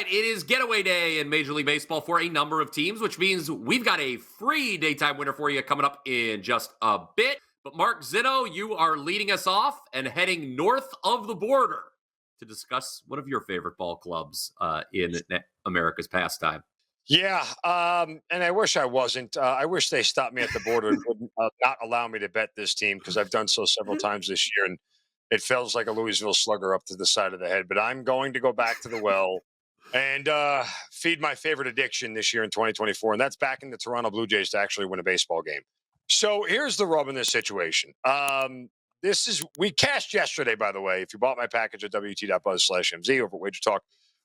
right, it is getaway day in Major League Baseball for a number of teams, which means we've got a free daytime winner for you coming up in just a bit. But Mark Zinno, you are leading us off and heading north of the border to discuss one of your favorite ball clubs in America's pastime. Yeah, and I wish I wasn't. I wish they stopped me at the border and wouldn't not allow me to bet this team because I've done so several times this year, and it feels like a Louisville Slugger up to the side of the head. But I'm going to go back to the well and feed my favorite addiction this year in 2024, and that's backing the Toronto Blue Jays to actually win a baseball game. So here's the rub in this situation. We cashed yesterday, by the way. If you bought my package at wt.buzz/MZ over at WagerTalk,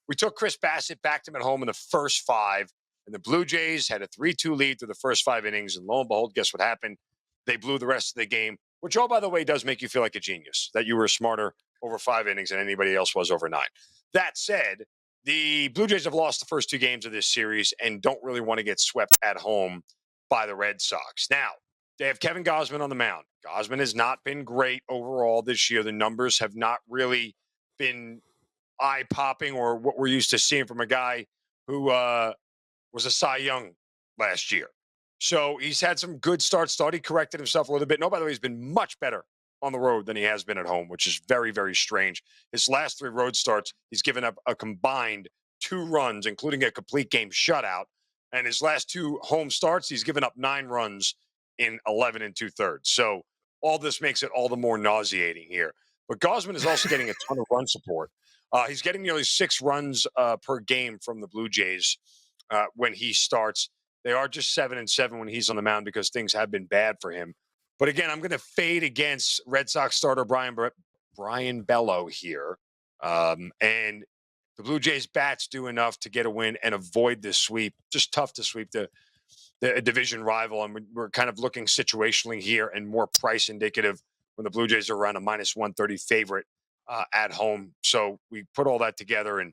we took Chris Bassett, backed him at home in the first five, and the Blue Jays had a 3-2 lead through the first 5 innings. And lo and behold, guess what happened? They blew the rest of the game, which, by the way, does make you feel like a genius, that you were smarter over 5 innings than anybody else was over 9. That said, the Blue Jays have lost the first 2 games of this series and don't really want to get swept at home by the Red Sox. Now, they have Kevin Gausman on the mound. Gausman has not been great overall this year. The numbers have not really been eye-popping or what we're used to seeing from a guy who was a Cy Young last year. So he's had some good starts. Thought he corrected himself a little bit. No, by the way, he's been much better on the road than he has been at home, which is very, very strange. His last 3 road starts, he's given up a combined 2 runs, including a complete game shutout. And his last 2 home starts, he's given up 9 runs in 11 2/3. So all this makes it all the more nauseating here. But Gausman is also getting a ton of run support. He's getting nearly 6 runs per game from the Blue Jays when he starts. They are just 7-7 when he's on the mound because things have been bad for him. But again, I'm going to fade against Red Sox starter Bryan Bello here. And the Blue Jays bats do enough to get a win and avoid this sweep. Just tough to sweep the division rival. And we're kind of looking situationally here and more price indicative when the Blue Jays are around a -130 favorite at home. So we put all that together and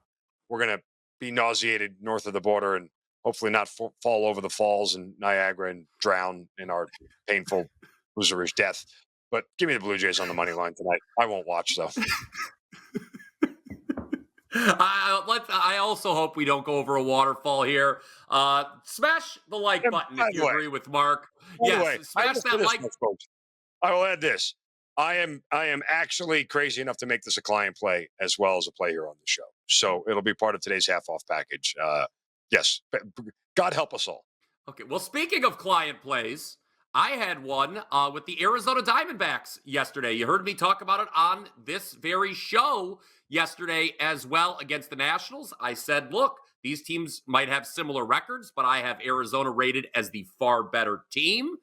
we're going to be nauseated north of the border and hopefully not fall over the falls in Niagara and drown in our painful loserish death. But give me the Blue Jays on the money line tonight. I won't watch, though. I also hope we don't go over a waterfall here. Smash the like button if you agree with Mark. Yes, smash that like. Folks. I will add this. I am actually crazy enough to make this a client play as well as a play here on the show. So it'll be part of today's half-off package. Yes. God help us all. Okay. Well, speaking of client plays, I had one with the Arizona Diamondbacks yesterday. You heard me talk about it on this very show yesterday as well against the Nationals. I said, look, these teams might have similar records, but I have Arizona rated as the far better team.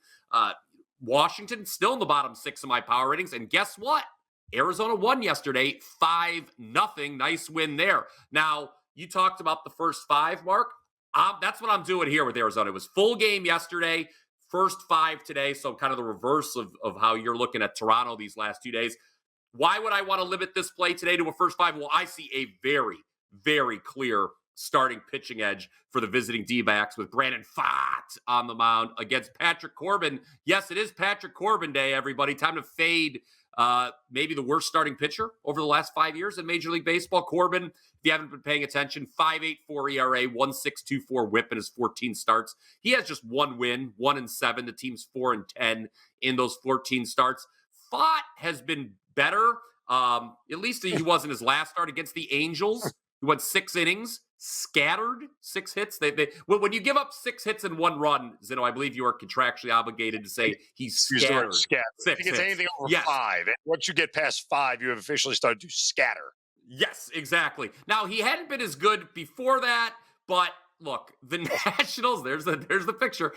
Washington still in the bottom 6 of my power ratings. And guess what? Arizona won yesterday 5-0. Nice win there. Now, you talked about the first 5, Mark. That's what I'm doing here with Arizona. It was full game yesterday, first 5 today. So kind of the reverse of how you're looking at Toronto these last 2 days. Why would I want to limit this play today to a first 5? Well, I see a very, very clear starting pitching edge for the visiting D-backs with Brandon Pfaadt on the mound against Patrick Corbin. Yes, it is Patrick Corbin day, everybody. Time to fade maybe the worst starting pitcher over the last 5 years in Major League Baseball. Corbin, if you haven't been paying attention, 5.84 ERA, 1.624 WHIP in his 14 starts. He has just 1 win, 1-7. The team's 4-10 in those 14 starts. Pfaadt has been better. At least he was in his last start against the Angels. He went 6 innings, scattered 6 hits. When you give up 6 hits in 1 run, Zinno, I believe you are contractually obligated to say he's scattered. 6 if he gets anything over 5, and once you get past 5, you have officially started to scatter. Yes, exactly. Now, he hadn't been as good before that, but look, the Nationals, there's the picture.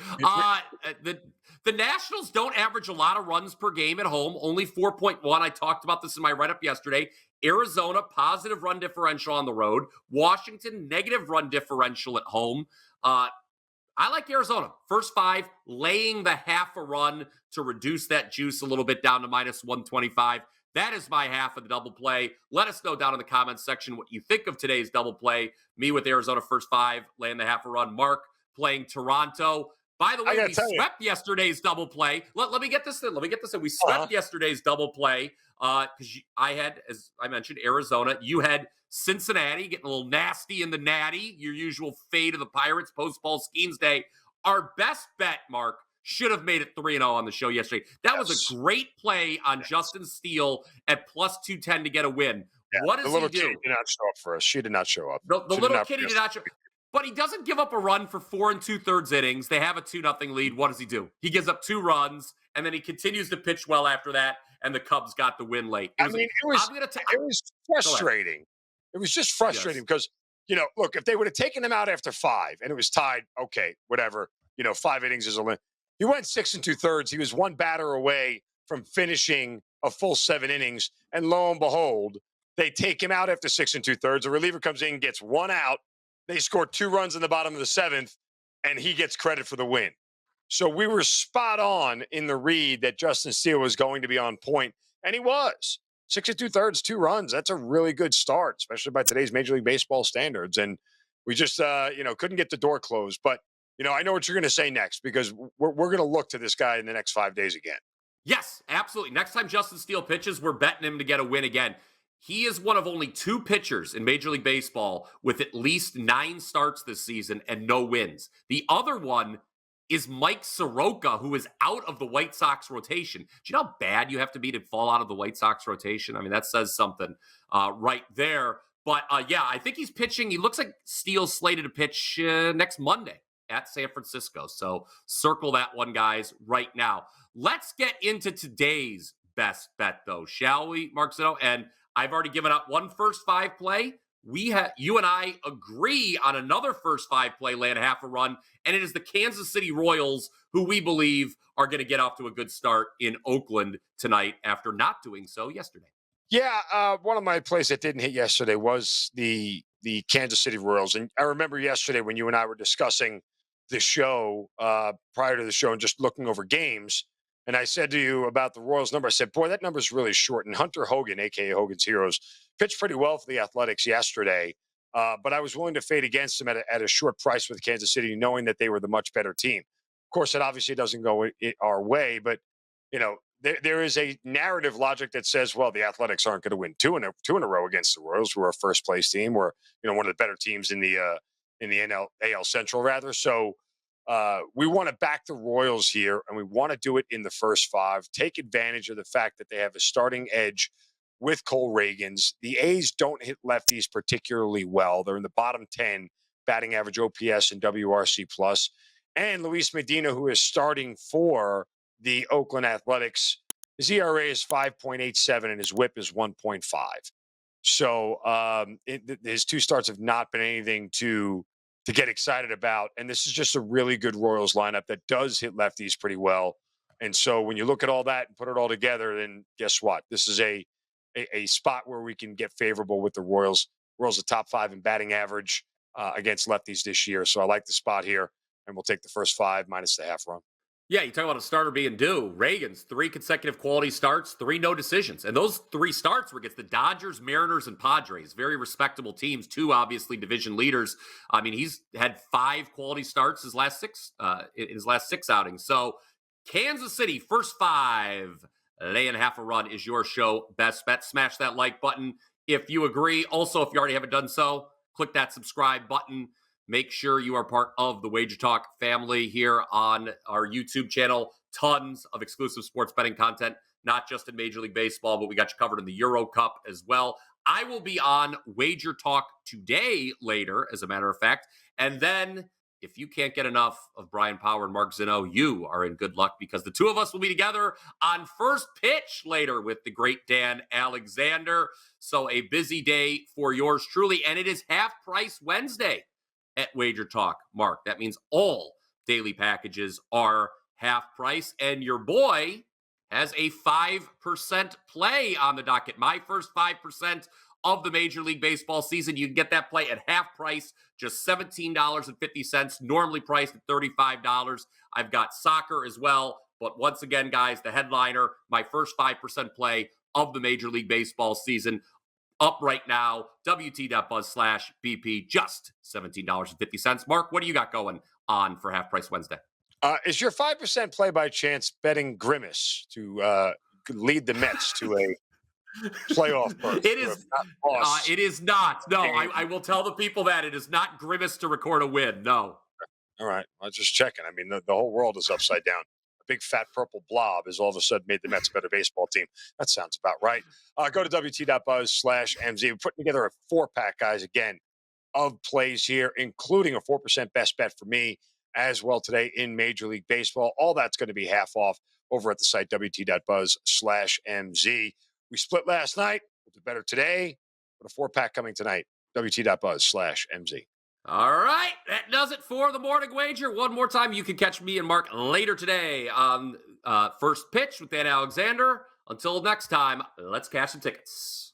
The Nationals don't average a lot of runs per game at home, only 4.1. I talked about this in my write-up yesterday. Arizona, positive run differential on the road. Washington, negative run differential at home. I like Arizona. First 5, laying the half a run to reduce that juice a little bit down to -125. That is my half of the double play. Let us know down in the comments section what you think of today's double play. Me with Arizona first 5, laying the half a run. Mark playing Toronto. By the I way, gotta we tell you. swept yesterday's double play. Let me get this in. Let me get this in. We Uh-huh. swept yesterday's double play because I had, as I mentioned, Arizona. You had Cincinnati getting a little nasty in the natty, your usual fate of the Pirates post-Paul Skeens Day. Our best bet, Mark, should have made it 3-0 on the show yesterday. That was a Yes. great play on Yes. Justin Steele at plus 210 to get a win. Yeah. What The does he little kitty do? did not show up for us. She did not show up. The She did little not kitty bring did us. not show, but he doesn't give up a run for 4 2/3 innings. They have a 2-0 lead. What does he do? He gives up 2 runs, and then he continues to pitch well after that, and the Cubs got the win late. I mean, I'm gonna it was go ahead. frustrating. It was just frustrating Yes. because, look, if they would have taken him out after 5 and it was tied, okay, whatever. 5 innings is a limit. He went 6 2/3. He was one batter away from finishing a full 7 innings, and lo and behold, they take him out after 6 2/3. A reliever comes in, gets 1 out. They score 2 runs in the bottom of the 7th, and he gets credit for the win. So we were spot on in the read that Justin Steele was going to be on point, and he was. 6 2/3, 2 runs. That's a really good start, especially by today's Major League Baseball standards. And we just, couldn't get the door closed. But, I know what you're going to say next because we're going to look to this guy in the next 5 days again. Yes, absolutely. Next time Justin Steele pitches, we're betting him to get a win again. He is one of only 2 pitchers in Major League Baseball with at least 9 starts this season and no wins. The other one is Mike Soroka, who is out of the White Sox rotation. Do you know how bad you have to be to fall out of the White Sox rotation? I mean, that says something right there. But yeah, I think he's pitching. He looks like Steele's slated to pitch next Monday at San Francisco. So circle that one, guys, right now. Let's get into today's best bet, though, shall we, Mark Zinno? And I've already given out one first 5 play. You and I agree on another first 5 play, land half a run, and it is the Kansas City Royals, who we believe are going to get off to a good start in Oakland tonight after not doing so yesterday. Yeah, one of my plays that didn't hit yesterday was the Kansas City Royals, and I remember yesterday when you and I were discussing the show prior to the show and just looking over games, and I said to you about the Royals number. I said, "Boy, that number is really short." And Hunter Hogan, aka Hogan's Heroes, pitched pretty well for the Athletics yesterday, but I was willing to fade against him at a short price with Kansas City, knowing that they were the much better team. Of course, it obviously doesn't go our way, but there is a narrative logic that says, well, the Athletics aren't going to win two in a row against the Royals, who are a first place team, or one of the better teams in the AL Central rather. So we want to back the Royals here, and we want to do it in the first 5. Take advantage of the fact that they have a starting edge with Cole Reagans. The A's don't hit lefties particularly well. They're in the bottom 10 batting average, OPS, and WRC plus. And Luis Medina, who is starting for the Oakland Athletics, his ERA is 5.87 and his WHIP is 1.5. So his 2 starts have not been anything to get excited about. And this is just a really good Royals lineup that does hit lefties pretty well. And so when you look at all that and put it all together, then guess what? This is a spot where we can get favorable with the Royals. Royals are top 5 in batting average against lefties this year. So I like the spot here, and we'll take the first 5 minus the half run. Yeah, you talk about a starter being due. Reagan's 3 consecutive quality starts, 3 no decisions. And those 3 starts were against the Dodgers, Mariners, and Padres. Very respectable teams, 2 obviously division leaders. I mean, he's had 5 quality starts in his last 6 outings. So Kansas City, first 5, laying half a run is your show best bet. Smash that like button if you agree. Also, if you already haven't done so, click that subscribe button. Make sure you are part of the WagerTalk family here on our YouTube channel. Tons of exclusive sports betting content, not just in Major League Baseball, but we got you covered in the Euro Cup as well. I will be on WagerTalk today later, as a matter of fact. And then if you can't get enough of Bryan Power and Mark Zinno, you are in good luck because the 2 of us will be together on First Pitch later with the great Dan Alexander. So a busy day for yours truly. And it is Half Price Wednesday at WagerTalk, Mark. That means all daily packages are half price, and your boy has a 5% play on the docket. My first 5% of the Major League Baseball season. You can get that play at half price, just $17.50, normally priced at $35. I've got soccer as well, but once again, guys, the headliner, my first 5% play of the Major League Baseball season, up right now, WT.buzz/BP, just $17.50. Mark, what do you got going on for Half Price Wednesday? Is your 5% play by chance betting Grimace to lead the Mets to a playoff berth It who have is. not lost It is not. a No, game? I will tell the people that it is not Grimace to record a win. No. All right, I was just checking. I mean, the whole world is upside down. A big fat purple blob has all of a sudden made the Mets a better baseball team. That sounds about right. Go to wt.buzz/MZ. We're putting together a 4-pack, guys, again, of plays here, including a 4% best bet for me as well today in Major League Baseball. All that's going to be half off over at the site, wt.buzz/MZ. We split last night. We'll do better today. With a 4-pack coming tonight, wt.buzz/MZ. All right, that does it for the morning wager. One more time, you can catch me and Mark later today on First Pitch with Dan Alexander. Until next time, let's cash some tickets.